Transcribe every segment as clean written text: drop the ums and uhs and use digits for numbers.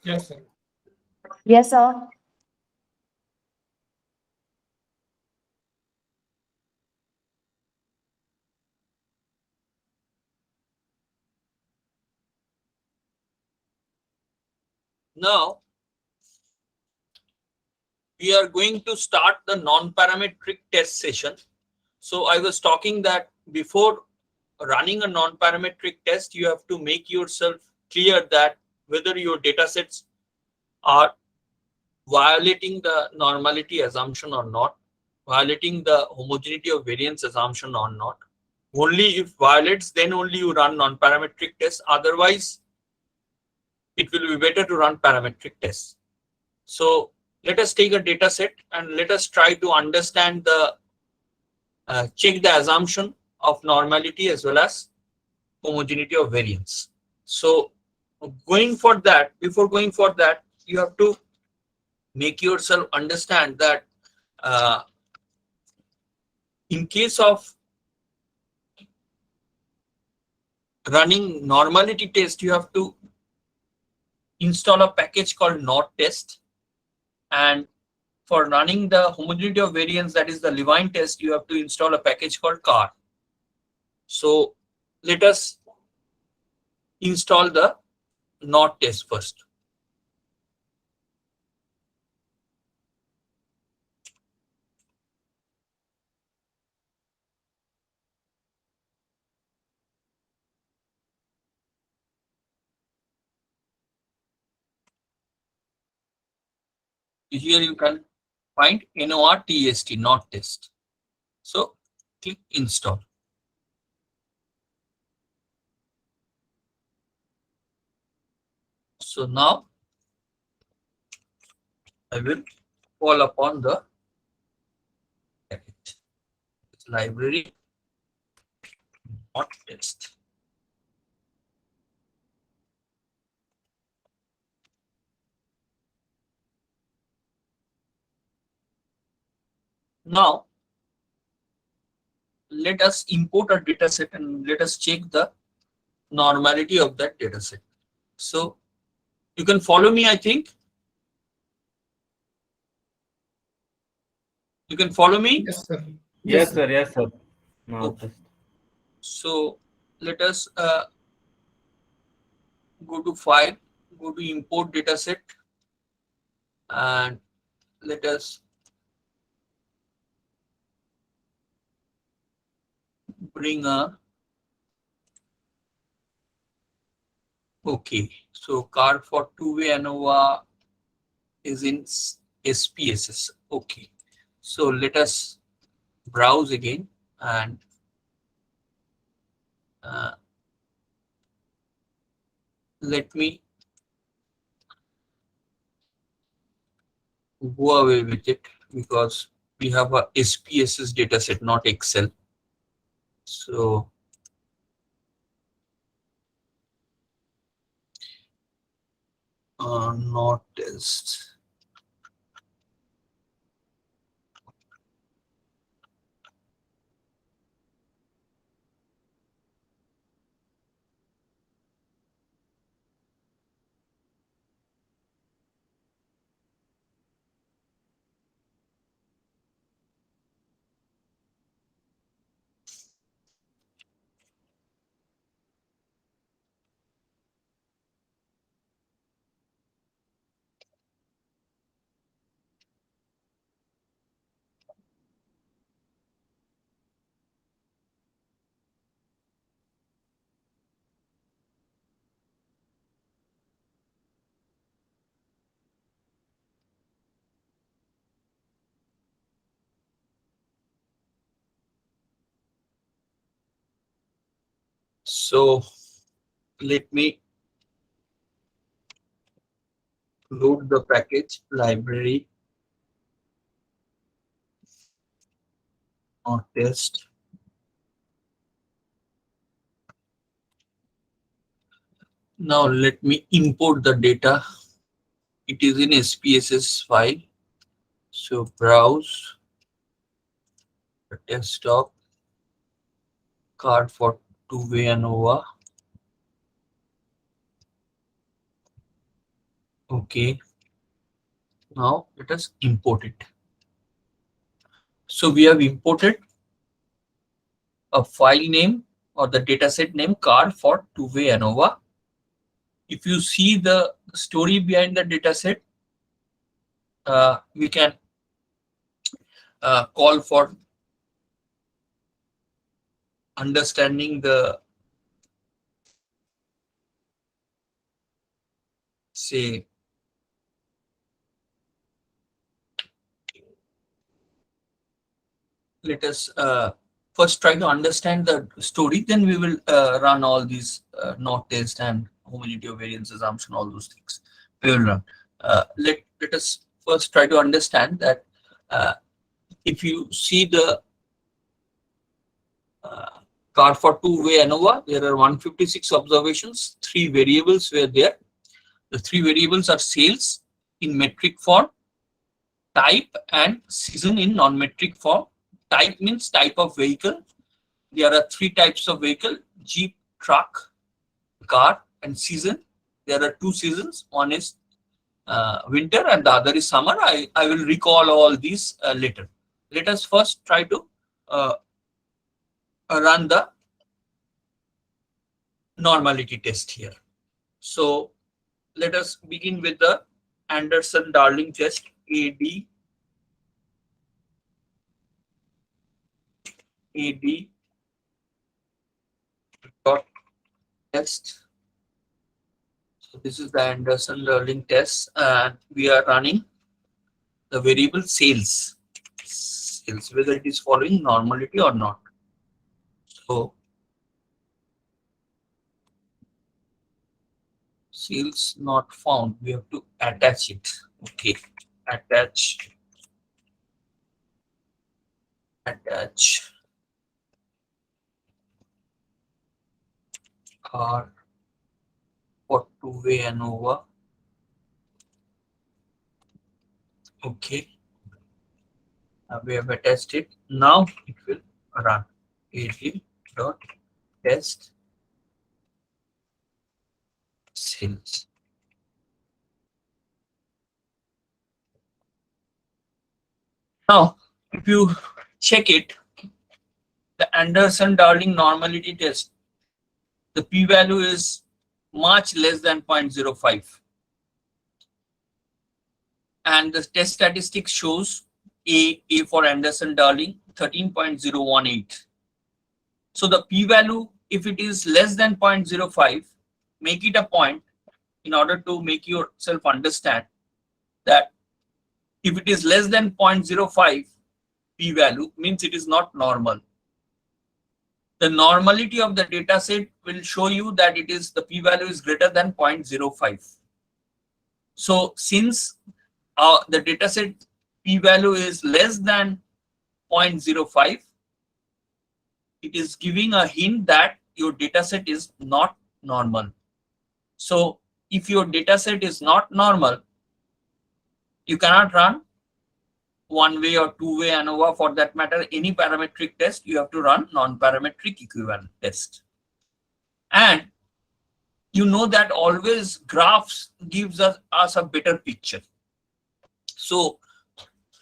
Yes, sir. Yes, sir. Now we are going to start the non-parametric test session. So I was talking that before running a non-parametric test, you have to make yourself clear that whether your data sets are violating the normality assumption or not, violating the homogeneity of variance assumption or not. Only if violates, then only you run non-parametric tests. Otherwise, it will be better to run parametric tests. So let us take a data set and let us try to understand the check the assumption of normality as well as homogeneity of variance. So going for that, before going for that, you have to make yourself understand that uh, in case of running normality test, you have to install a package called not test, and for running the homogeneity of variance, that is the Levine test, you have to install a package called car. So let us install the not test first. Here you can find NORTST, not test. So click install. So now I will call upon the package library not test. Now let us import a data set and let us check the normality of that data set. So you can follow me, I think. You can follow me? Yes, sir. Yes, Yes, sir. sir. Yes, sir. Now Okay. just So let us go to file, go to import dataset, and let us bring a, okay. So car for two-way ANOVA is in SPSS. Okay. So let us browse again and uh, let me go away with it because we have a SPSS dataset, not Excel. So not test. So let me load the package library or test. Now let me import the data. It is in SPSS file. So browse the desktop card for two-way ANOVA. Okay. Okay. Now let us import it. So we have imported a file name or the dataset name car for two-way ANOVA. If you see the story behind the dataset, we can call for understanding the, say, let us first try to understand the story, then we will run all these not test and homogeneity of variance assumption, all those things we will run. Let us first try to understand that if you see the car for two-way ANOVA, there are 156 observations, 3 variables were there. The 3 variables are sales in metric form, type and season in non-metric form. Type means type of vehicle. There are 3 types of vehicle: Jeep, truck, car, and season. There are 2 seasons. One is winter and the other is summer. I will recall all these later. Let us first try to uh, run the normality test here. So let us begin with the Anderson-Darling test, AD dot test. So this is the Anderson-Darling test, and we are running the variable sales, whether it is following normality or not. So sales not found, we have to attach it. Okay, attach car for two-way ANOVA. Okay, we have attached it. Now it will run. AD dot test sales. Now, if you check it, the Anderson-Darling normality test, the p-value is much less than 0.05. And the test statistics shows A for Anderson-Darling, 13.018. So the p-value, if it is less than 0.05, make it a point in order to make yourself understand that if it is less than 0.05 p-value, means it is not normal. The normality of the data set will show you that it is the p-value is greater than 0.05. So since the data set p-value is less than 0.05, it is giving a hint that your data set is not normal. So if your data set is not normal, you cannot run one-way or two-way ANOVA, for that matter, any parametric test. You have to run non-parametric equivalent test. And you know that always graphs gives us a better picture. So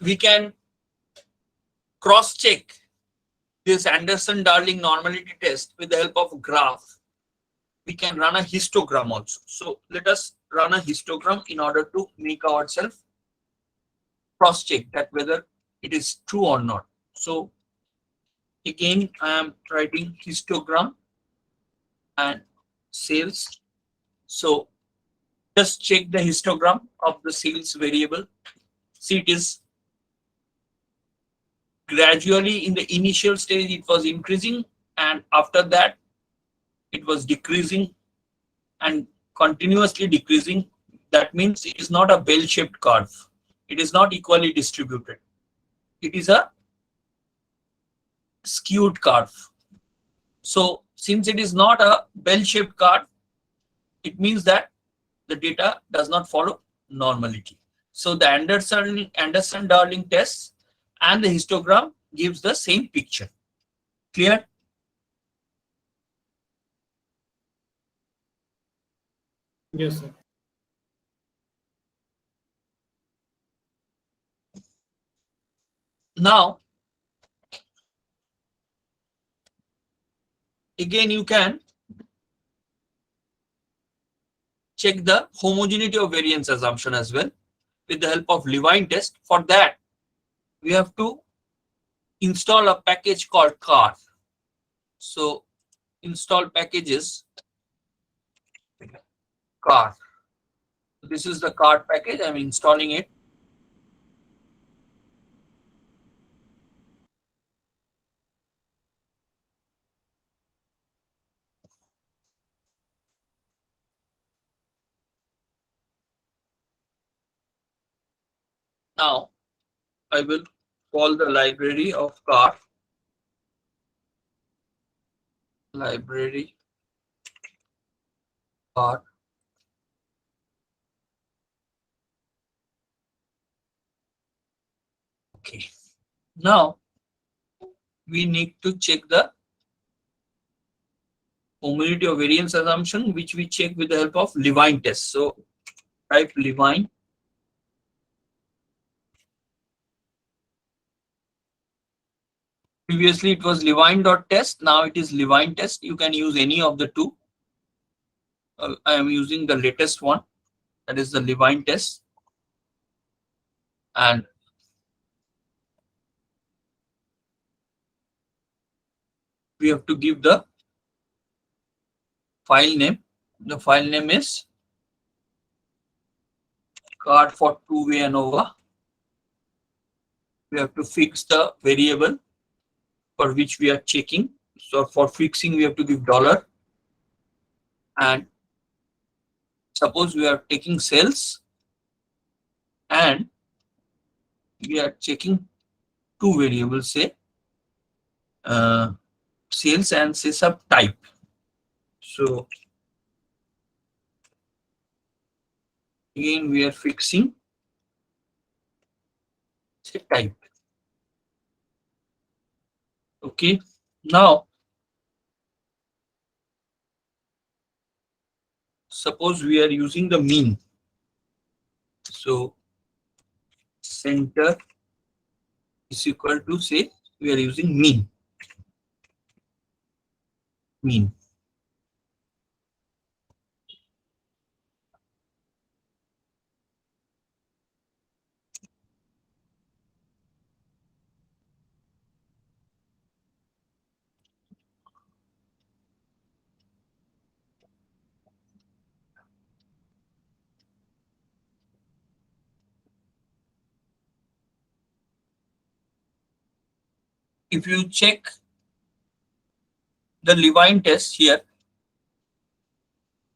we can cross-check this Anderson-Darling normality test with the help of graph. We can run a histogram also. So let us run a histogram in order to make ourselves cross-check that whether it is true or not. So again, I am writing histogram and sales. So just check the histogram of the sales variable. See, it is gradually in the initial stage it was increasing, and after that it was decreasing and continuously decreasing. That means it is not a bell-shaped curve. It is not equally distributed. It is a skewed curve. So since it is not a bell-shaped curve, it means that the data does not follow normality. So the Anderson-Darling test and the histogram gives the same picture. Clear? Yes, sir. Now, again, you can check the homogeneity of variance assumption as well with the help of Levine test. For that, we have to install a package called car. So install packages car. This is the car package. I'm installing it. Now I will call the library of car. Library car. Okay. Now we need to check the homogeneity of variance assumption, which we check with the help of Levine test. So type Levine. Previously it was Levine.test. Now it is Levine test. You can use any of the two. I am using the latest one, that is the Levine test. And we have to give the file name. The file name is card for two-way ANOVA. We have to fix the variable for which we are checking. So for fixing, we have to give dollar. And suppose we are taking sales and we are checking two variables, say sales and say subtype. So again, we are fixing say type. Okay. Now, suppose we are using the mean. So center is equal to, say, we are using mean. Mean. If you check the Levine test here,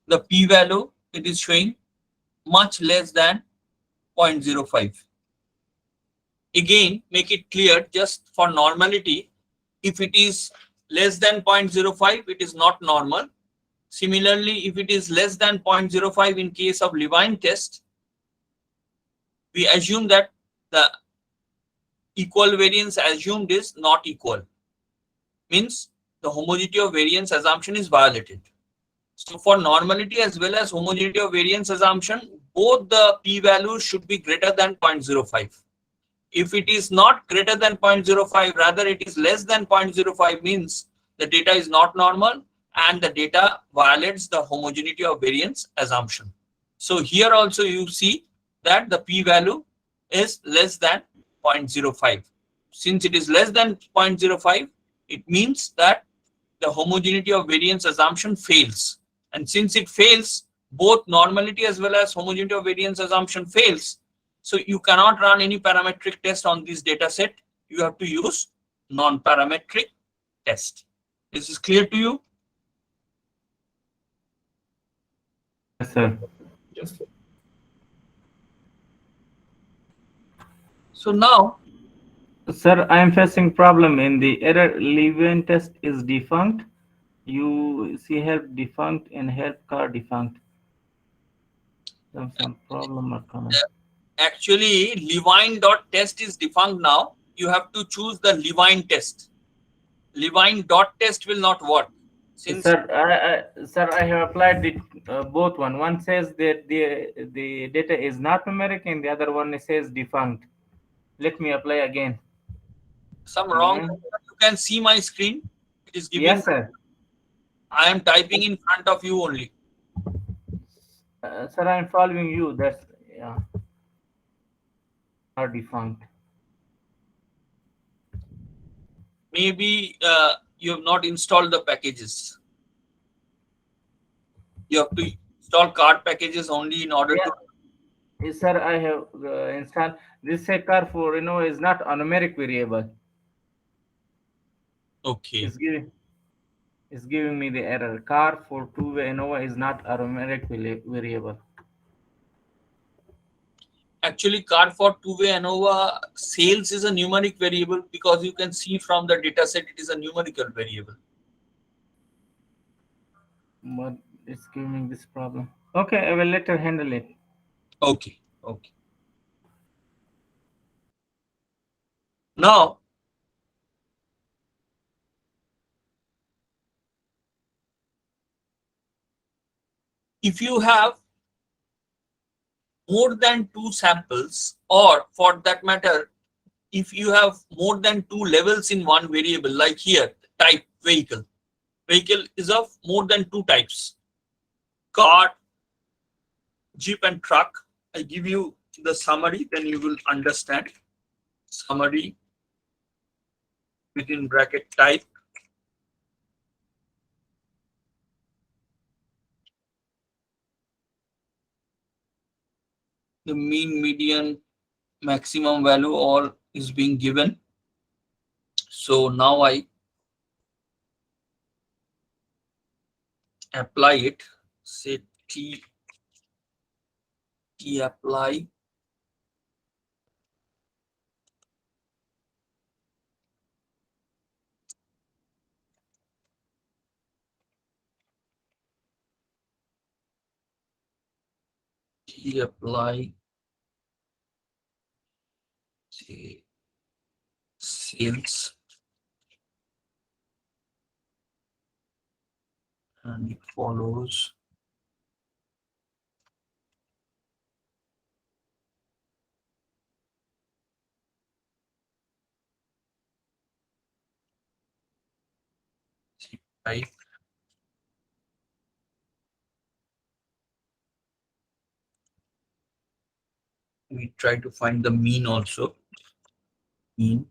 the p-value, it is showing much less than 0.05. Again, make it clear, just for normality, if it is less than 0.05, it is not normal. Similarly, if it is less than 0.05 in case of Levine test, we assume that the equal variance assumed is not equal. Means the homogeneity of variance assumption is violated. So for normality as well as homogeneity of variance assumption, both the p-values should be greater than 0.05. If it is not greater than 0.05, rather it is less than 0.05, means the data is not normal and the data violates the homogeneity of variance assumption. So here also you see that the p-value is less than 0.05. Since it is less than 0.05, it means that the homogeneity of variance assumption fails. And since it fails, both normality as well as homogeneity of variance assumption fails. So you cannot run any parametric test on this data set. You have to use non-parametric test. This is clear to you? Yes, sir. Yes. So now, Sir, I am facing problem in the error Levine test is defunct. You see help defunct and help car defunct. Some problem are coming. actually Levine.test is defunct now. You have to choose the Levine test. Levine.test will not work. Since Sir, I have applied the both one. One says that the data is not numeric, and the other one says defunct. Let me apply again. some wrong. Yeah. You can see my screen. It is giving. Yes, sir. I am typing in front of you only. Sir, I'm following you. That's yeah, are defunct. Maybe you have not installed the packages. You have to install card packages only in order Yeah, to. yes, sir. I have installed this Sarkar for is not a numeric variable. Okay. It's giving me the error. Car for two-way Innova is not a numeric variable. Actually, card for two-way ANOVA sales is a numeric variable because you can see from the data set it is a numerical variable. But it's giving this problem. Okay, I will later handle it. Okay. Okay. Now, if you have more than two samples, or for that matter, if you have more than two levels in one variable, like here, type vehicle. Vehicle is of more than two types: car, jeep, and truck. I give you the summary, then you will understand. Summary within bracket type. The mean, median, maximum value all is being given. So now I apply it. Say T apply. T apply. Say sales, and it follows. Type. We try to find the mean also. Mean.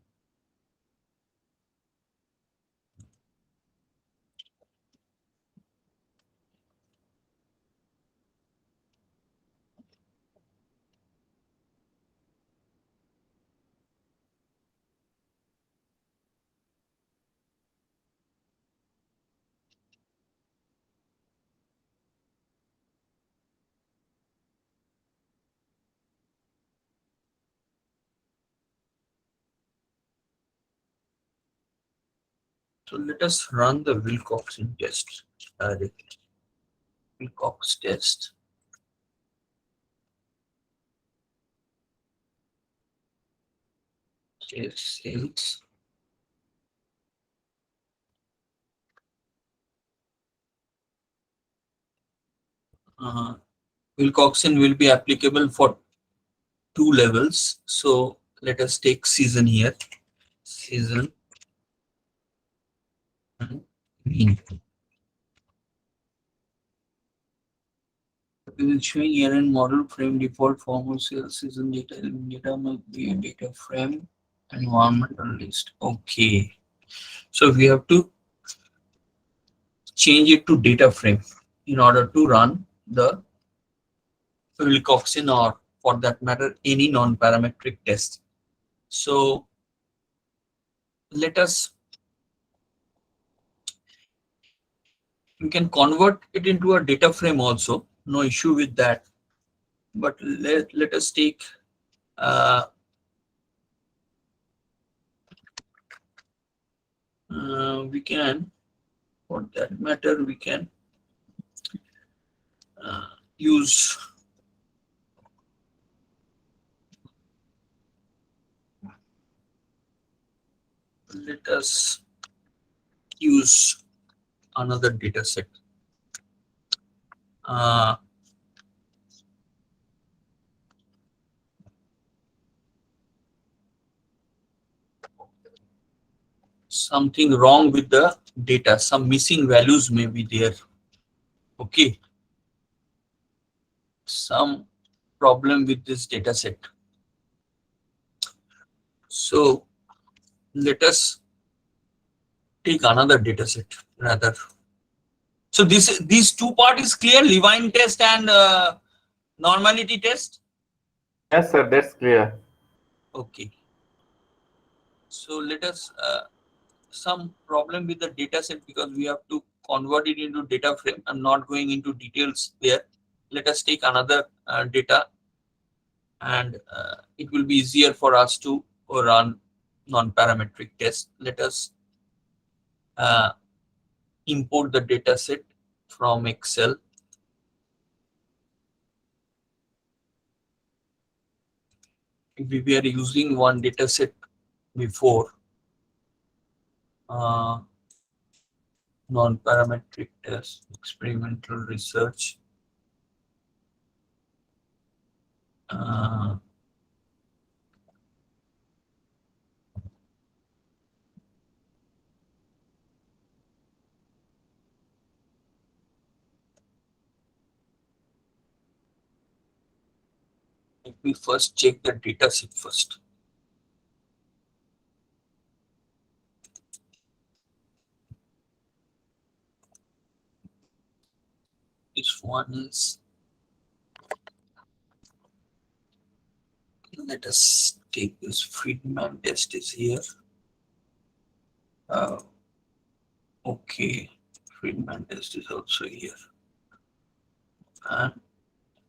So let us run the Wilcoxon test. The Wilcox test. Okay, sales. Wilcoxon will be applicable for two levels. So let us take season here. Season and mean. It is showing here in model frame default form of sales season data. Data must be a data frame environmental list. Okay. So we have to change it to data frame in order to run the Wilcoxon, or for that matter any non-parametric test. So let us, we can convert it into a data frame also, no issue with that. But let us take we can, for that matter, we can use, let us use another data set. Uh, something wrong with the data. Some missing values may be there. Okay. Some problem with this data set. So let us take another data set rather. So these two part is clear, Levine test and normality test. Yes, sir, that's clear. Okay. So let us some problem with the data set because we have to convert it into data frame. I'm not going into details there. Let us take another data and it will be easier for us to run non-parametric test. Let us uh, import the data set from Excel. We were using one data set before, uh, non-parametric test, experimental research. Uh, Let me first check the data set first. This one is, let us take this Friedman test is here. Uh, okay, Friedman test is also here. And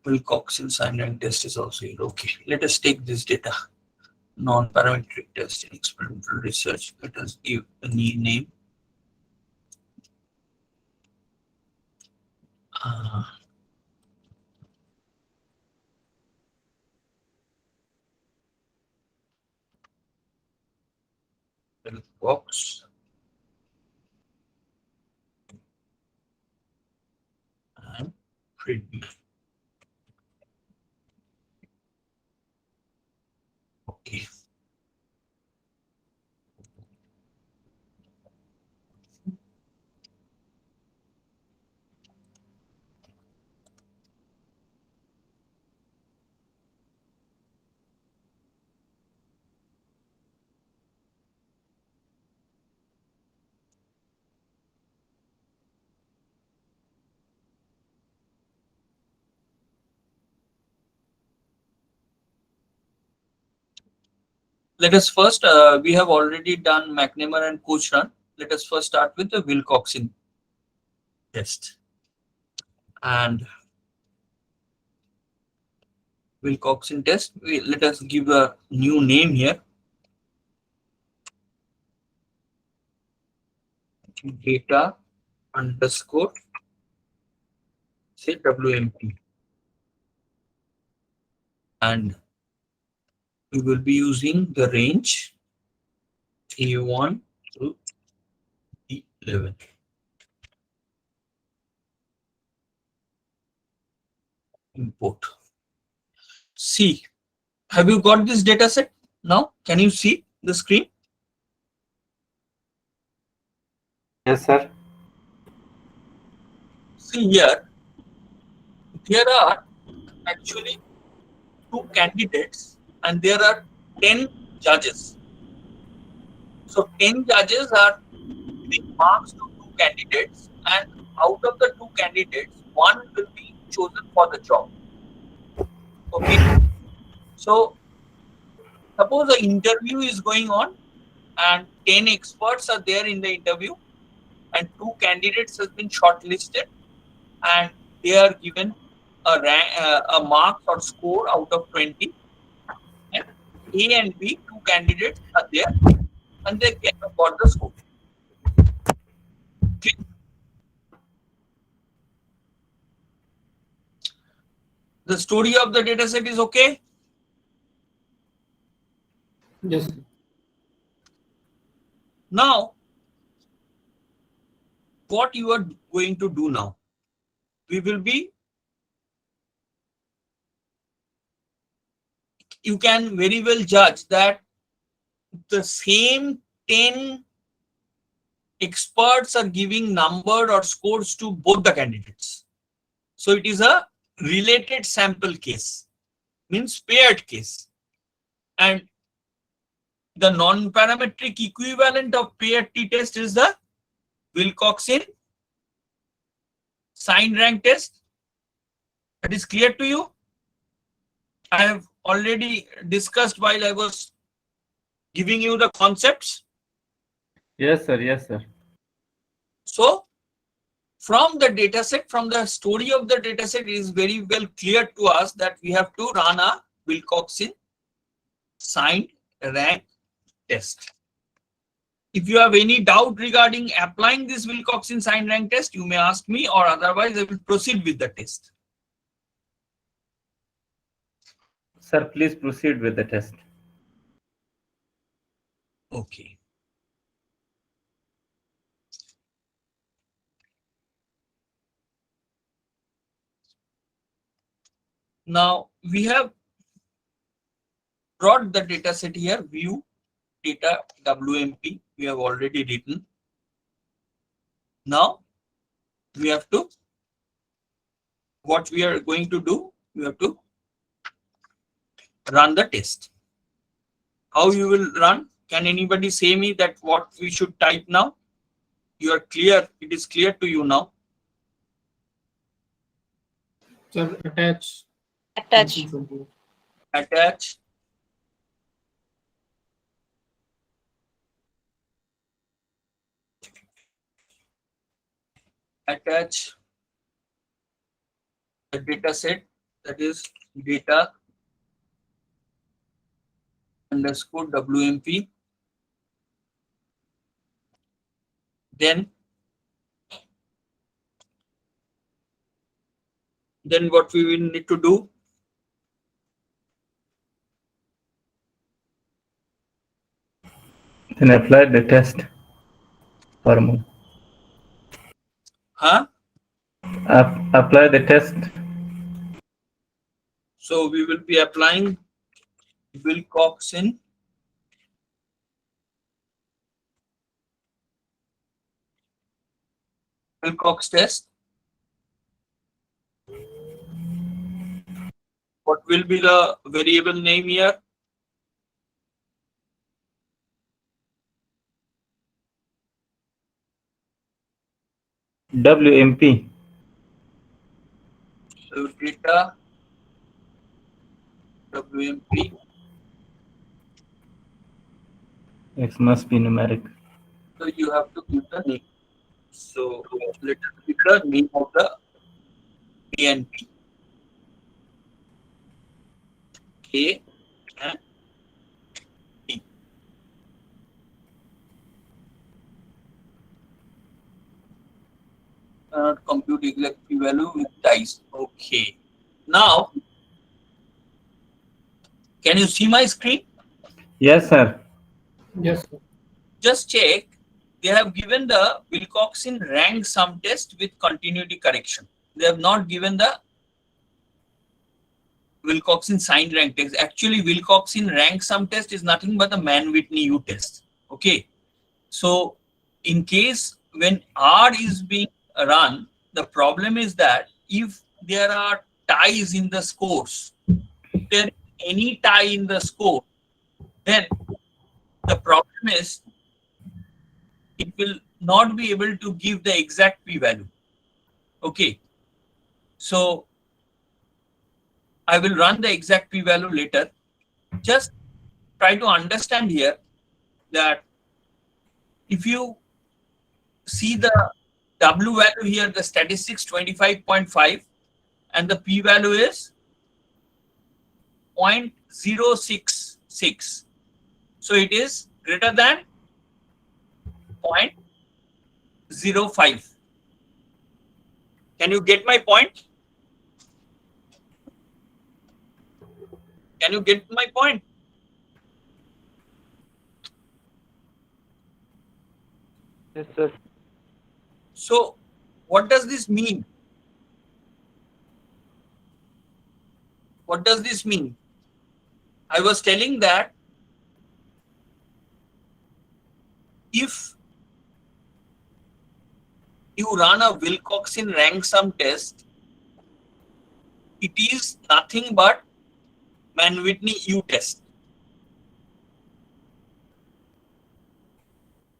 Wilcoxon syndrome test is also here. Okay, let us take this data. Non-parametric test in experimental research. Let us give a new name. Uh, Wilcox and Friedman. Okay. Let us first, we have already done McNamara and Cochrane. Let us first start with the Wilcoxon test. And Wilcoxon test, let us give a new name here. Data underscore, say WMP. And we will be using the range A1 to E11. Import. See, have you got this data set now? Can you see the screen? Yes, sir. See here, there are actually 2 candidates and there are 10 judges. So 10 judges are giving marks to 2 candidates, and out of the 2 candidates, one will be chosen for the job. Okay. So suppose the interview is going on and 10 experts are there in the interview and 2 candidates has been shortlisted and they are given a rank, a marks or score out of 20, and A and B 2 candidates are there and they got the score. Okay. The story of the data set is okay. Yes. Now what you are going to do now, we will be, you can very well judge that the same 10 experts are giving number or scores to both the candidates. So it is a related sample case, means paired case. And the non-parametric equivalent of paired t-test is the Wilcoxon signed rank test. That is clear to you? I have already discussed while I was giving you the concepts. Yes, sir. Yes, sir. So from the dataset, from the story of the dataset, it is very well clear to us that we have to run a Wilcoxon signed rank test. If you have any doubt regarding applying this Wilcoxon signed rank test, you may ask me, or otherwise I will proceed with the test. Sir, please proceed with the test. Okay. Now we have brought the data set here, view data WMP, we have already written. Now we have to, what we are going to do, we have to run the test. How you will run? Can anybody say me that what we should type now? You are clear, it is clear to you now. Sir, attach. Attach. Attach. Attach the data set, that is data underscore WMP. Then what we will need to do, Then apply the test formula. Apply the test. So we will be applying Wilcoxon Wilcox test. What will be the variable name here? WMP. So data WMP. X must be numeric. So you have to give the name. So let us give the name of the PNP. K and P. Compute exact p value with dice. Okay. Now, can you see my screen? Yes, sir. Yes, sir. Just check. They have given the Wilcoxon rank sum test with continuity correction. They have not given the Wilcoxon signed rank test. Actually, Wilcoxon rank sum test is nothing but the Mann-Whitney U test. Okay. So, in case when R is being run, the problem is that if there are ties in the scores, if there is any tie in the score, then the problem is it will not be able to give the exact p-value. Okay. So I will run the exact p-value later. Just try to understand here that if you see the W value here, the statistics 25.5 and the p-value is 0.066. So it is greater than 0.05. Can you get my point? Can you get my point? Yes, sir. So what does this mean? What does this mean? I was telling that if you run a Wilcoxon rank sum test, it is nothing but Mann-Whitney U test.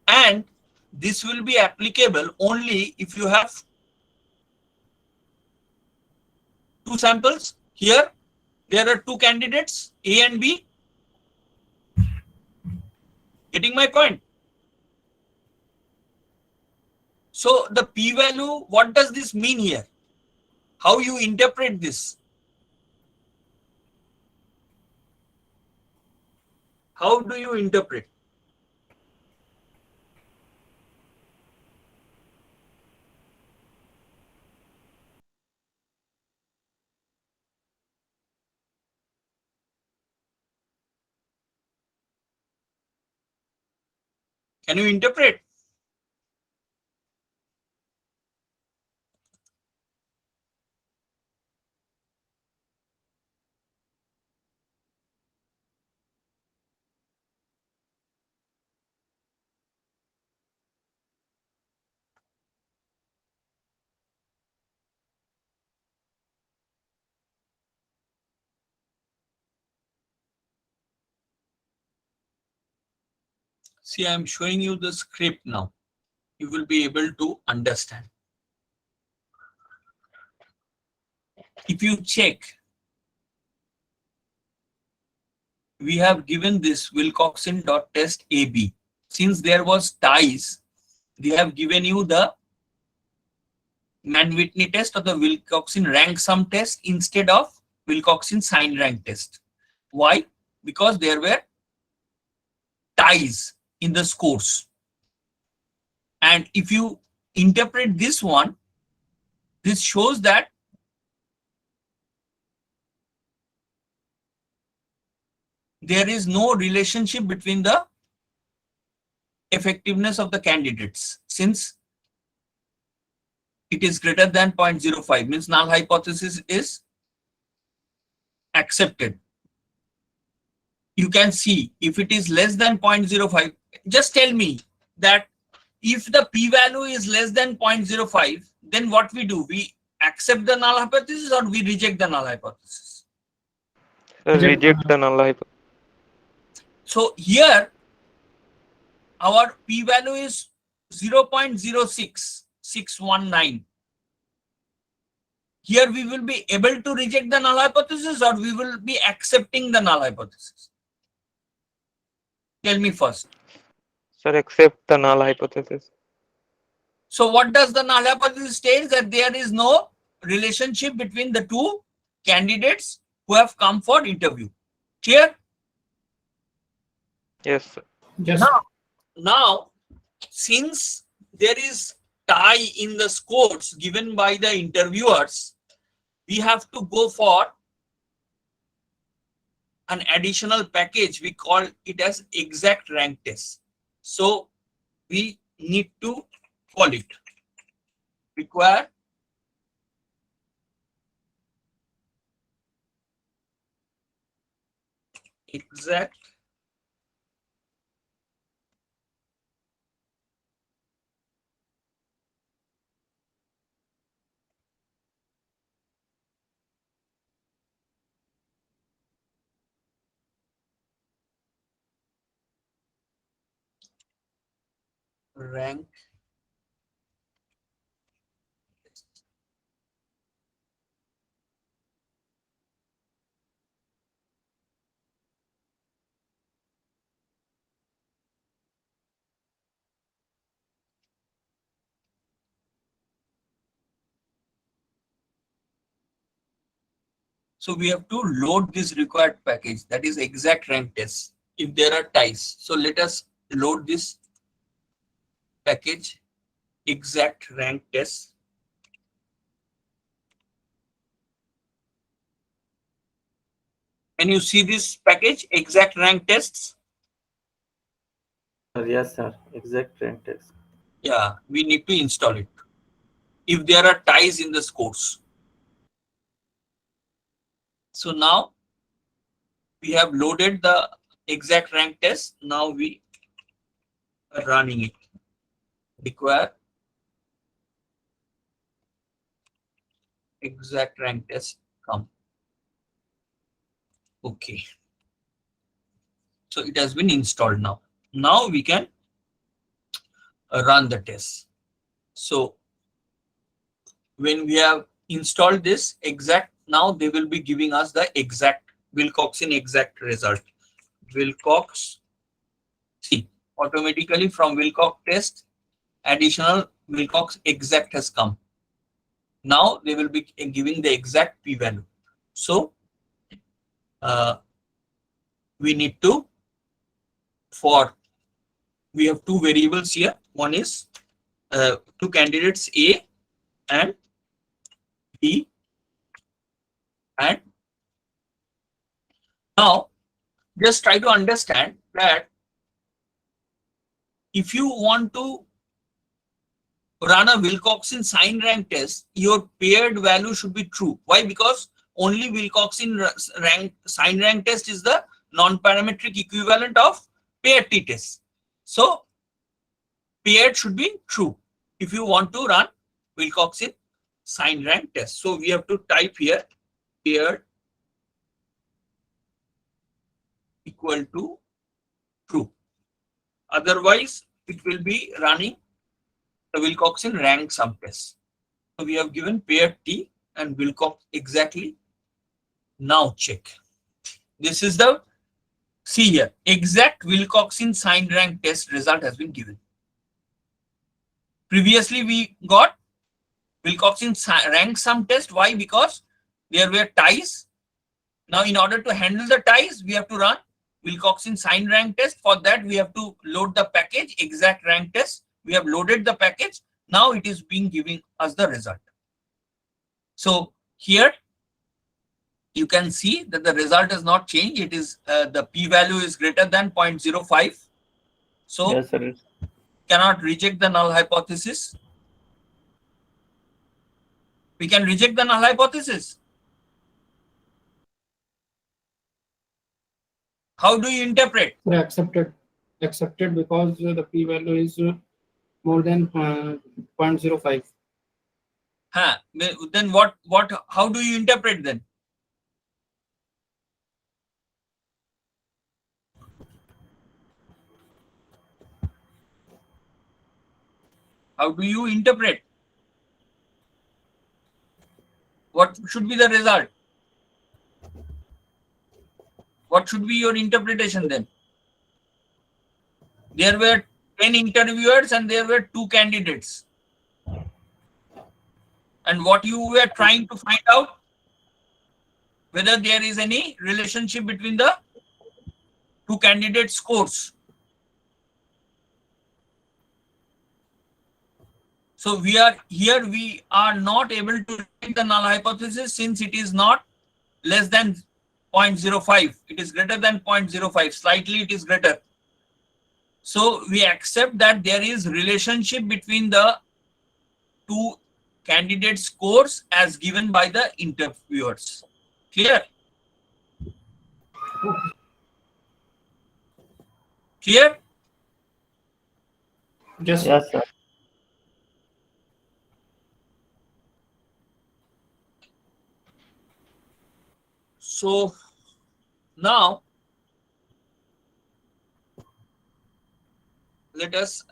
And this will be applicable only if you have two samples. Here, there are two candidates, A and B. Getting my point? So the p-value, what does this mean here? How you interpret this? How do you interpret? Can you interpret? See, I am showing you the script now. You will be able to understand. If you check, we have given this Wilcoxon.test AB. Since there was ties, they have given you the Mann-Whitney test or the Wilcoxon rank sum test instead of Wilcoxon sign rank test. Why? Because there were ties in the scores. And if you interpret this one, this shows that there is no relationship between the effectiveness of the candidates. Since it is greater than 0.05, means null hypothesis is accepted. You can see if it is less than 0.05, just tell me that if the p-value is less than 0.05, then what we do? We accept the null hypothesis or we reject the null hypothesis? Reject the null hypothesis. So here our p-value is 0.06619. Here we will be able to reject the null hypothesis or we will be accepting the null hypothesis? Tell me first. Sir, accept the null hypothesis. So what does the null hypothesis state? That there is no relationship between the two candidates who have come for interview. Clear? Yes, sir. Yes. Now, since there is tie in the scores given by the interviewers, we have to go for an additional package. We call it as exact rank test. So we need to call it require exact rank So we have to load this required package, that is exact rank test, if there are ties. So let us load this package, exact rank test. Can you see this package, exact rank tests? Yes, sir. Exact rank test. Yeah, we need to install it if there are ties in the scores. So now we have loaded the exact rank test. Now we are running it. Require exact rank test come. Okay. So it has been installed now. Now we can run the test. So when we have installed this exact, now they will be giving us the exact Wilcoxon exact result. Wilcox, see, automatically from Wilcox test, additional Wilcox exact has come. Now they will be giving the exact p-value. So we need to, we have two variables here. One is two candidates A and B, and now just try to understand that if you want to run a Wilcoxon sign rank test, your paired value should be true. Why? Because only Wilcoxon sign rank test is the non-parametric equivalent of paired t-test. So paired should be true if you want to run Wilcoxon sign rank test. So we have to type here paired equal to true. Otherwise, it will be running the Wilcoxon rank sum test. So we have given paired T and Wilcox exactly. Now check. This is the, see here, exact Wilcoxon sign rank test result has been given. Previously we got Wilcoxon rank sum test. Why? Because there were ties. Now in order to handle the ties, we have to run Wilcoxon sign rank test. For that, we have to load the package exact rank test. We have loaded the package. Now it is being giving us the result. So here you can see that the result has not changed. It is the p-value is greater than 0.05. So Yes, sir. cannot reject the null hypothesis. We can reject the null hypothesis. How do you interpret? Sir, accepted. Accepted because the p-value is more than 0.05. Huh. Then what? How do you interpret then? How do you interpret? What should be the result? What should be your interpretation then? There were 10 interviewers and there were 2 candidates. And what you were trying to find out, whether there is any relationship between the 2 candidate scores. So we are here, we are not able to reject the null hypothesis since it is not less than 0.05. It is greater than 0.05. Slightly it is greater. So we accept that there is relationship between the 2 candidate scores as given by the interviewers. Clear? Clear? Yes, sir. Yes, sir. So now let us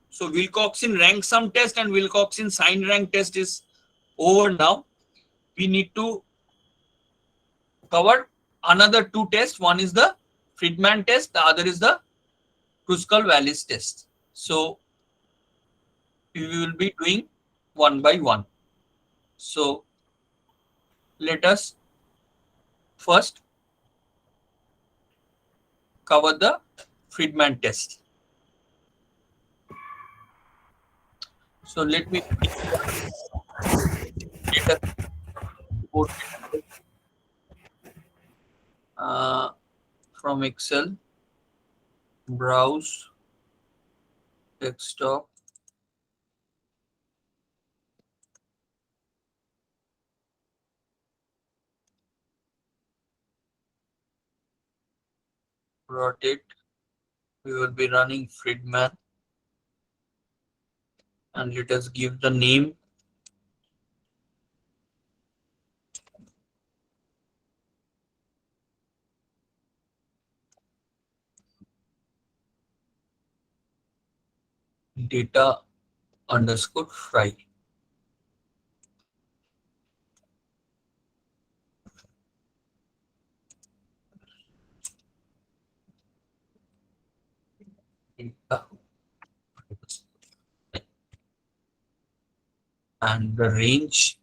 so Wilcoxon rank sum test and Wilcoxon sign rank test is over now. We need to cover another 2 tests. One is the Friedman test, the other is the Kruskal-Wallis test. So we will be doing one by one. So let us first cover the Friedman test. So let me from Excel, browse, desktop, rotate. We will be running Friedman, and let us give the name data underscore fry. Data. And the range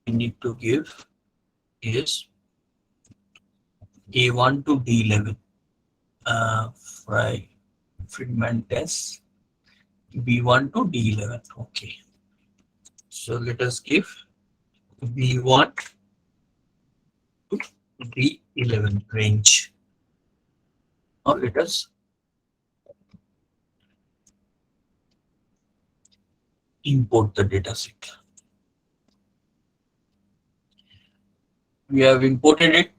we need to give is A1 to D11. Fry Friedman test B1 to D11. Okay. So let us give B1 to D11 range. Now let us import the data set. We have imported it.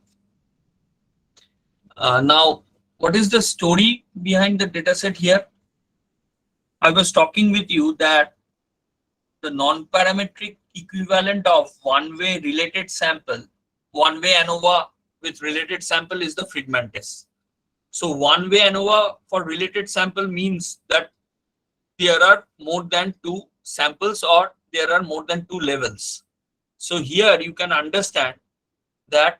Now, what is the story behind the data set here? I was talking with you that the non-parametric equivalent of one-way related sample, one-way ANOVA with related sample is the Friedman test. So one-way ANOVA for related sample means that there are more than two samples or there are more than two levels. So here you can understand that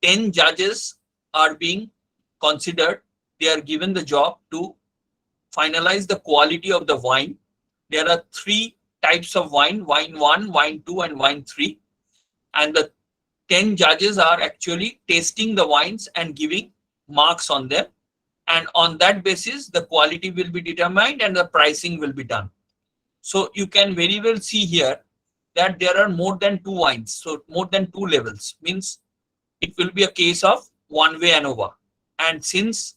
10 judges are being considered. They are given the job to finalize the quality of the wine. There are three types of wine: wine 1, wine 2, and wine 3. And the 10 judges are actually tasting the wines and giving marks on them. And on that basis, the quality will be determined and the pricing will be done. So you can very well see here that there are more than two wines. So more than two levels means it will be a case of one-way ANOVA. And since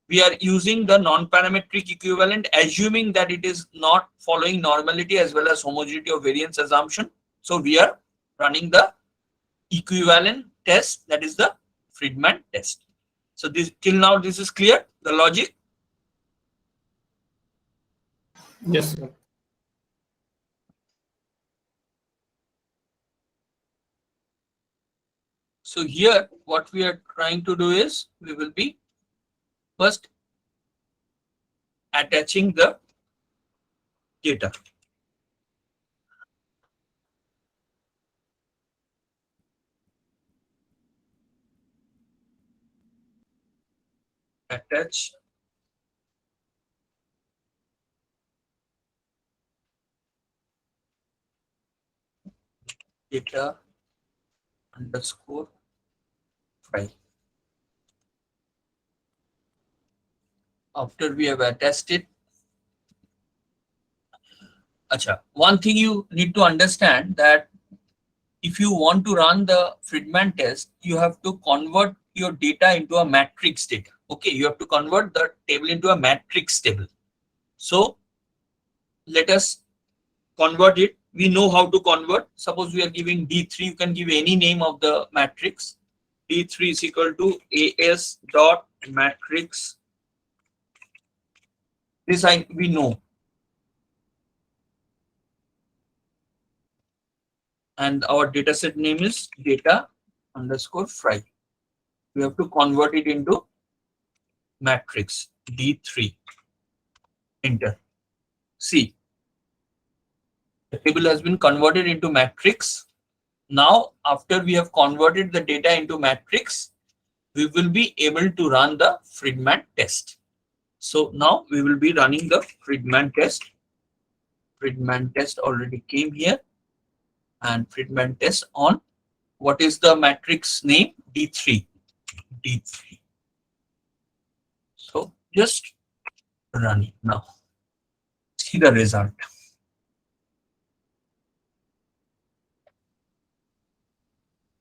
we are using the non-parametric equivalent, assuming that it is not following normality as well as homogeneity of variance assumption, so we are running the equivalent test, that is the Friedman test. So this till now this is clear, the logic. Yes, sir. So here what we are trying to do is we will be first attaching the data. Attach data underscore file. After we have attached it, one thing you need to understand that if you want to run the Friedman test, you have to convert your data into a matrix data. Okay, you have to convert the table into a matrix table. So let us convert it. We know how to convert. Suppose we are giving D3, you can give any name of the matrix. D3 is equal to AS dot matrix. This we know. And our data set name is data underscore fry. We have to convert it into matrix D3. Enter. See, the table has been converted into matrix. Now, after we have converted the data into matrix, we will be able to run the Friedman test. So now we will be running the Friedman test. Friedman test already came here, and Friedman test on what is the matrix name? D3. D3. So just run it now. See the result.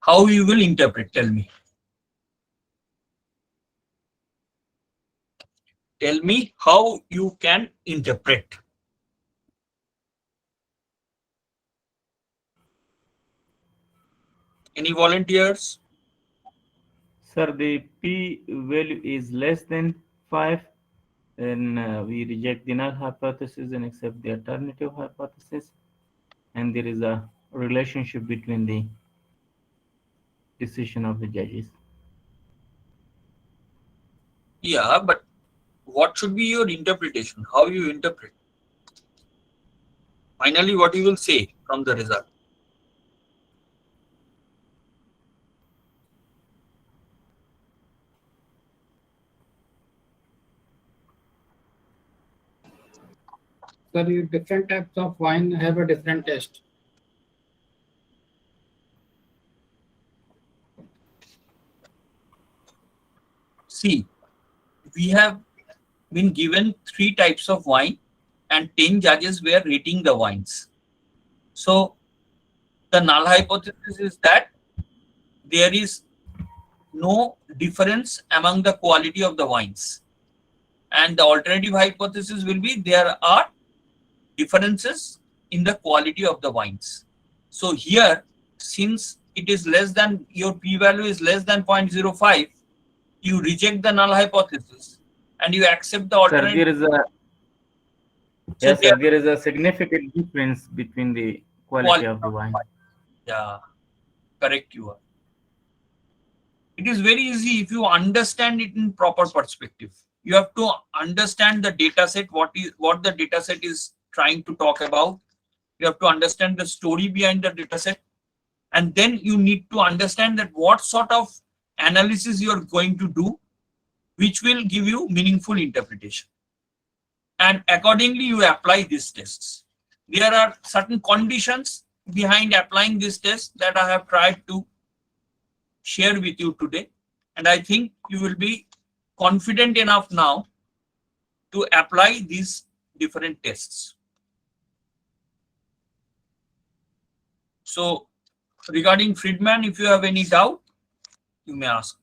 How you will interpret? Tell me. Tell me how you can interpret. Any volunteers? Sir, the p value is less than 5, then we reject the null hypothesis and accept the alternative hypothesis, and there is a relationship between the decision of the judges. Yeah, but what should be your interpretation? How you interpret? Finally, what you will say from the result? Sir, different types of wine have a different taste. See, we have been given 3 types of wine and 10 judges were rating the wines. So the null hypothesis is that there is no difference among the quality of the wines. And the alternative hypothesis will be there are differences in the quality of the wines. So here, since it is less than, your p-value is less than 0.05, you reject the null hypothesis and you accept the Sir, alternative. there is a So yes, sir. There is a significant difference between the quality of the wine. Yeah, correct you are. It is very easy if you understand it in proper perspective. You have to understand the data set, what the data set is trying to talk about. You have to understand the story behind the data set. And then you need to understand that what sort of analysis you are going to do, which will give you meaningful interpretation. And accordingly, you apply these tests. There are certain conditions behind applying this test that I have tried to share with you today. And I think you will be confident enough now to apply these different tests. So regarding Friedman, if you have any doubt, you may ask.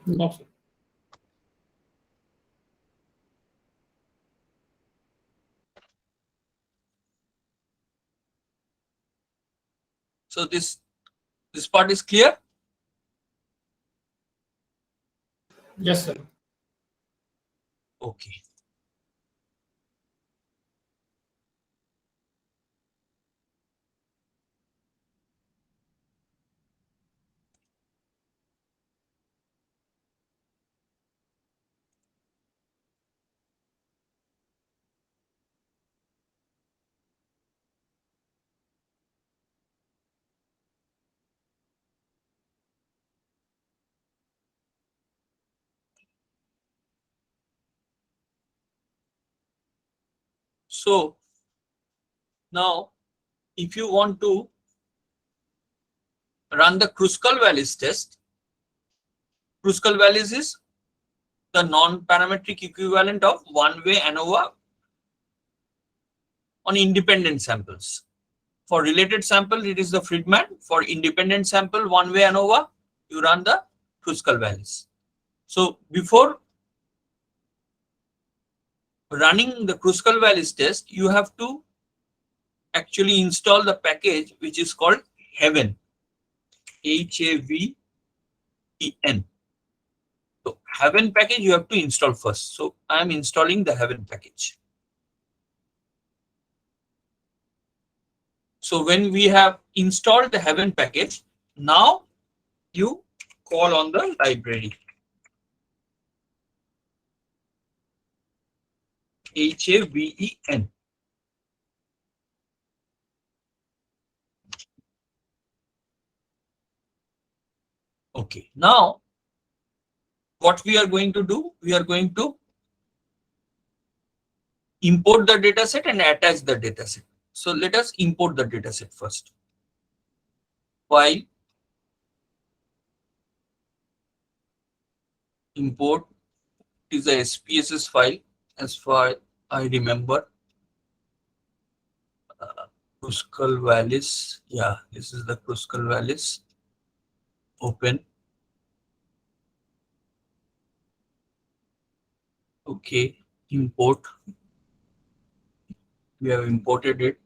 No, sir. So this part is clear? Yes, sir. Okay. So now, if you want to run the Kruskal-Wallis test, Kruskal-Wallis is the non-parametric equivalent of one-way ANOVA on independent samples. For related sample, it is the Friedman. For independent sample, one-way ANOVA, you run the Kruskal-Wallis. So before running the Kruskal-Wallis test, you have to actually install the package which is called Haven, Haven. So Haven package you have to install first. So I am installing the Haven package. So when we have installed the Haven package, now you call on the library Haven. Okay, now what we are going to do, we are going to import the dataset and attach the dataset. So let us import the dataset first. File, import is a SPSS file as far I remember. Kruskal-Wallis, yeah, this is the Kruskal-Wallis. Open. Okay, import. We have imported it.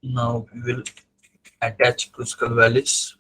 Now we will attach Kruskal-Wallis.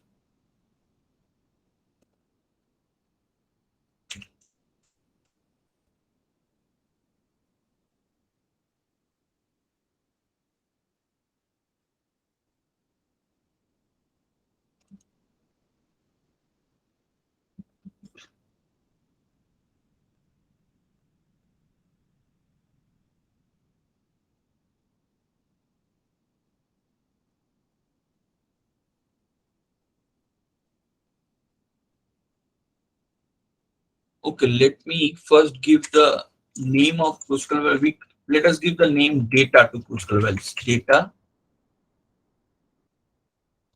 Okay, let me first give the name of Kruskal valve. Let us give the name data to Kruskal valves. Data.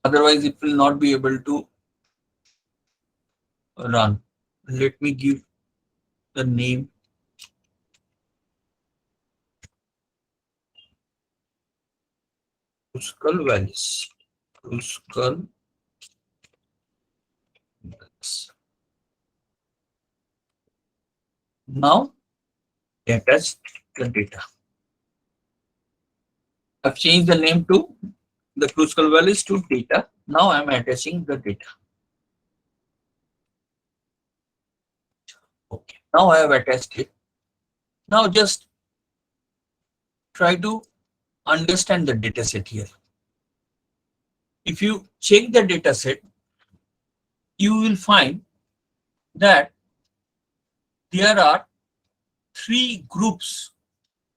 Otherwise, it will not be able to run. Let me give the name Kruskal valves. Kruskal valves. Now, attach the data. I've changed the name to the Kruskal valves to data. Now I'm attaching the data. Okay. Now I have attached it. Now just try to understand the data set here. If you check the data set, you will find that there are 3 groups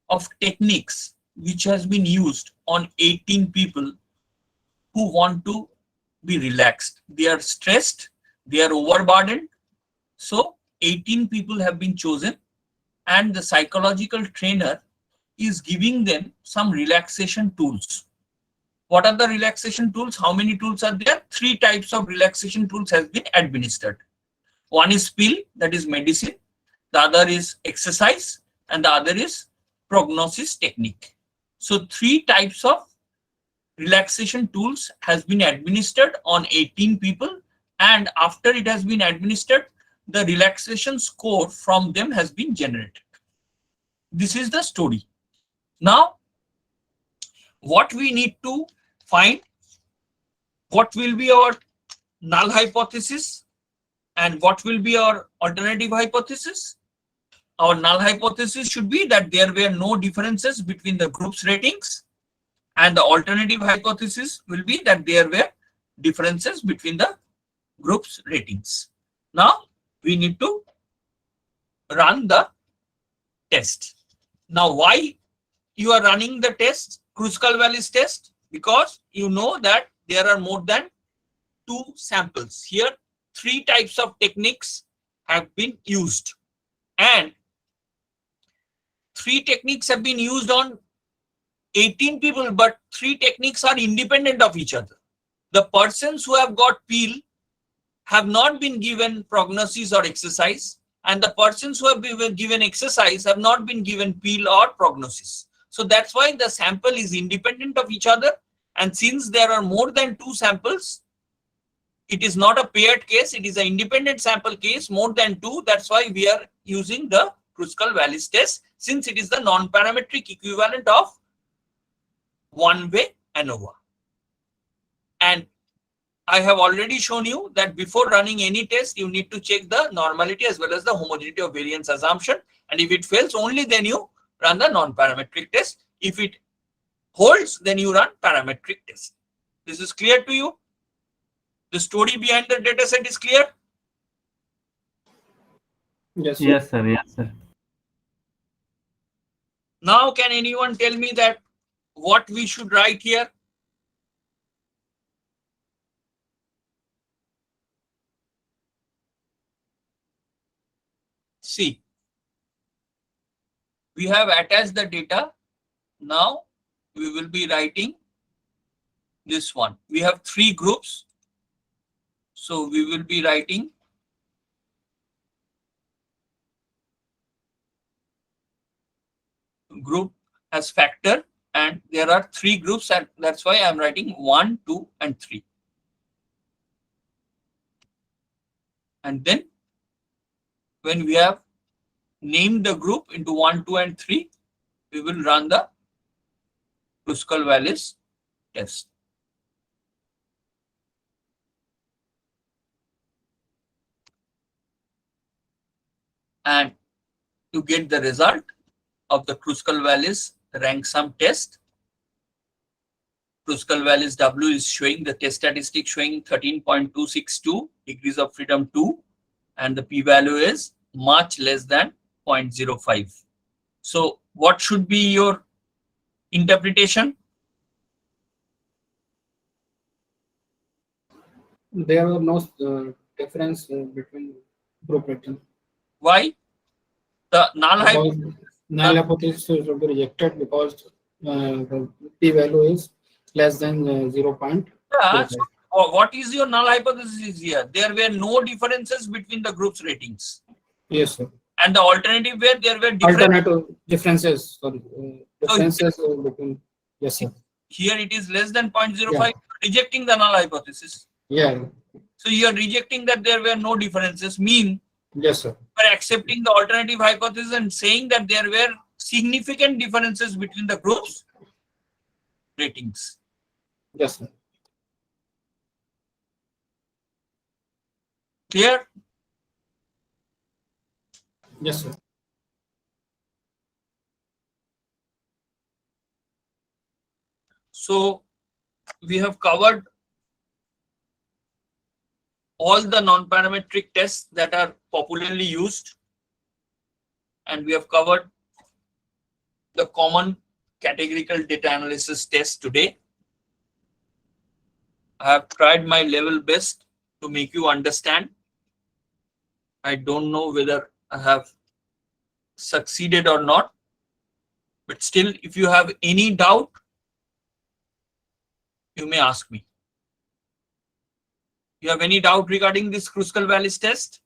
of techniques which has been used on 18 people who want to be relaxed. They are stressed, they are overburdened. So 18 people have been chosen, and the psychological trainer is giving them some relaxation tools. What are the relaxation tools? How many tools are there? 3 types of relaxation tools has been administered. One is pill, that is medicine. The other is exercise, and the other is prognosis technique. So 3 types of relaxation tools has been administered on 18 people, and after it has been administered, the relaxation score from them has been generated. This is the story. Now, what we need to find, what will be our null hypothesis and what will be our alternative hypothesis? Our null hypothesis should be that there were no differences between the groups' ratings, and the alternative hypothesis will be that there were differences between the groups' ratings. Now, we need to run the test. Now, why you are running the test, Kruskal valves test? Because you know that there are more than 2 samples. Here, 3 types of techniques have been used, and 3 techniques have been used on 18 people, but 3 techniques are independent of each other. The persons who have got pill have not been given prognosis or exercise, and the persons who have been given exercise have not been given pill or prognosis. So that's why the sample is independent of each other, and since there are more than 2 samples, it is not a paired case, it is an independent sample case, more than 2. That's why we are using the Kruskal valves test, since it is the non-parametric equivalent of one-way ANOVA. And I have already shown you that before running any test, you need to check the normality as well as the homogeneity of variance assumption. And if it fails, only then you run the non-parametric test. If it holds, then you run parametric test. This is clear to you? The story behind the data set is clear? Yes, sir. Yes, sir. Yes, sir. Now, can anyone tell me that what we should write here? See, we have attached the data. Now we will be writing this one. We have 3 groups. So we will be writing group as factor, and there are 3 groups, and that's why I'm writing 1, 2, and 3. And then when we have named the group into 1, 2, and 3, we will run the Kruskal valves test. And to get the result of the Kruskal valves rank sum test, Kruskal valves W is showing the test statistic showing 13.262, degrees of freedom 2, and the p-value is much less than 0.05. So what should be your interpretation? There are no difference between group rating. Why? The null hypothesis. Because null hypothesis should be rejected because the p-value is less than 0.05. Yeah, so what is your null hypothesis here? There were no differences between the groups ratings. Yes, sir. And the alternative where there were different. Alternative differences. Sorry, differences between. Yes, sir. Here it is less than 0.05, Yeah. rejecting the null hypothesis. Yeah. So you are rejecting that there were no differences, mean Yes, sir. you are accepting the alternative hypothesis and saying that there were significant differences between the groups ratings. Yes, sir. Clear? Yes, sir. So we have covered all the non-parametric tests that are popularly used, and we have covered the common categorical data analysis test today. I have tried my level best to make you understand. I don't know whether I have succeeded or not, but still, if you have any doubt, you may ask me. You have any doubt regarding this Kruskal-Wallis test?